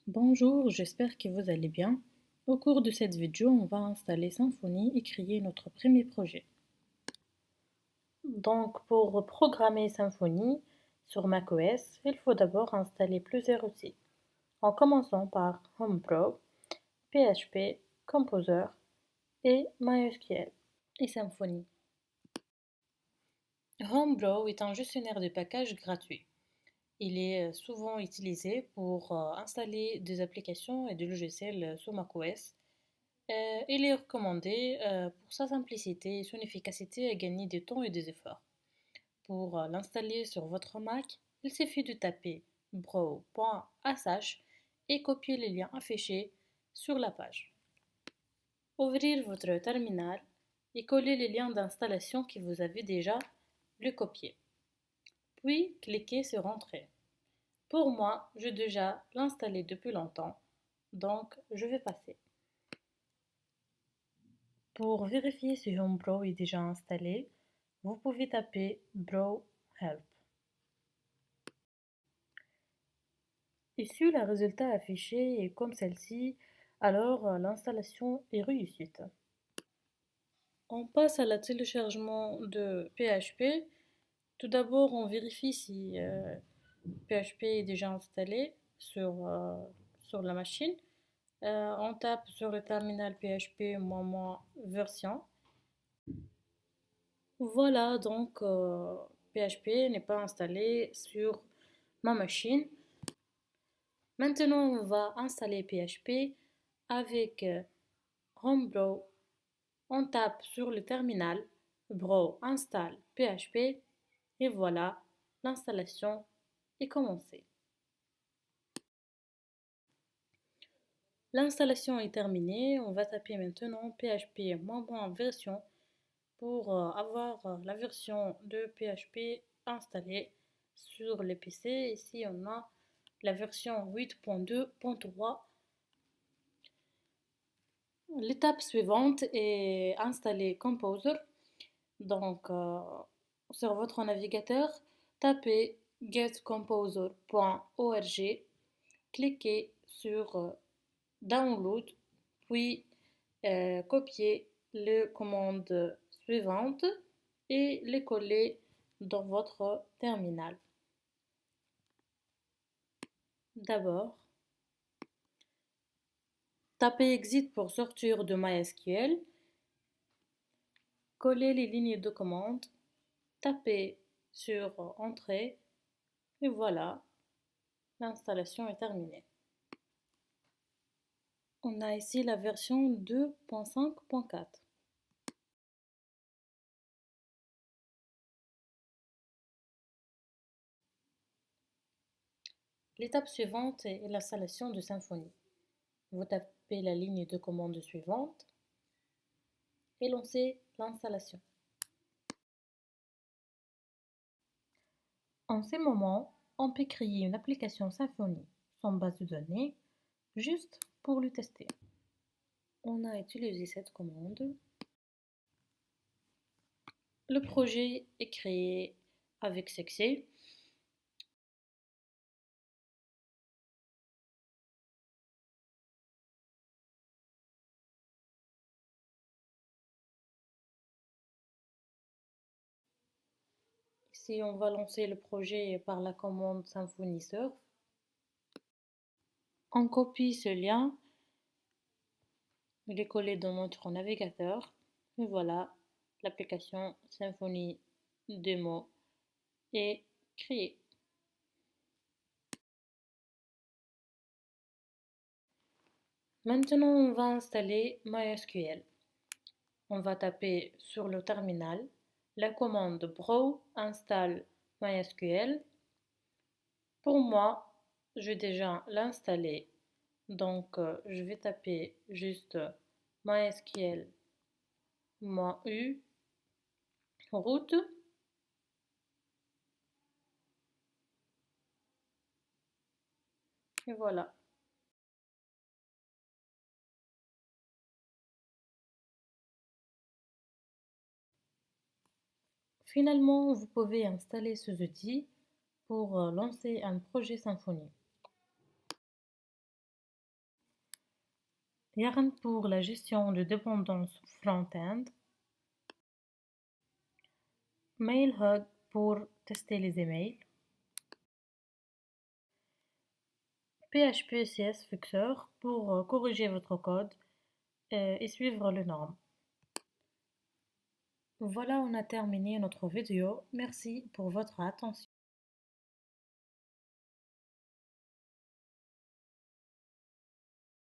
Bonjour, j'espère que vous allez bien. Au cours de cette vidéo, on va installer Symfony et créer notre premier projet. Donc, pour programmer Symfony sur macOS, il faut d'abord installer plusieurs outils, en commençant par Homebrew, PHP, Composer et MySQL et Symfony. Homebrew est un gestionnaire de packages gratuit. Il est souvent utilisé pour installer des applications et des logiciels sur macOS. Il est recommandé pour sa simplicité et son efficacité à gagner du temps et des efforts. Pour l'installer sur votre Mac, il suffit de taper bro.sh et copier les liens affichés sur la page. Ouvrir votre terminal et coller les liens d'installation que vous avez déjà le copier. Puis cliquez sur Entrée. Pour moi, j'ai déjà l'installé depuis longtemps, donc je vais passer. Pour vérifier si Homebrew est déjà installé, vous pouvez taper Brew Help. Et si le résultat affiché est comme celle-ci, alors l'installation est réussie. On passe à la téléchargement de PHP. Tout d'abord, on vérifie si PHP est déjà installé sur la machine. On tape sur le terminal PHP version. Voilà, donc PHP n'est pas installé sur ma machine. Maintenant, on va installer PHP avec Homebrew. On tape sur le terminal Brew install PHP et voilà, l'installation est commencée. L'installation est terminée. On va taper maintenant PHP version pour avoir la version de PHP installée sur les PC. Ici, on a la version 8.2.3. L'étape suivante est installer Composer. Donc, sur votre navigateur, tapez getcomposer.org, cliquez sur Download, puis copiez les commandes suivantes et les coller dans votre terminal. D'abord, tapez Exit pour sortir de MySQL, collez les lignes de commande, tapez sur Entrée et voilà, l'installation est terminée. On a ici la version 2.5.4. L'étape suivante est l'installation de Symfony. Vous tapez la ligne de commande suivante et lancez l'installation. En ce moment, on peut créer une application Symfony sans base de données, juste pour le tester. On a utilisé cette commande. Le projet est créé avec succès. Ici, on va lancer le projet par la commande Symfony Surf. On copie ce lien, il est collé dans notre navigateur. Et voilà, l'application Symfony Demo est créée. Maintenant, on va installer MySQL. On va taper sur le terminal la commande brow install MySQL. Pour moi, j'ai déjà l'installé, donc je vais taper juste MySQL -u root. Et voilà. Finalement, vous pouvez installer ce outil pour lancer un projet Symfony. Yarn pour la gestion de dépendance front-end, Mailhug pour tester les emails, PHP CS Fixer pour corriger votre code et suivre les normes. Voilà, on a terminé notre vidéo. Merci pour votre attention.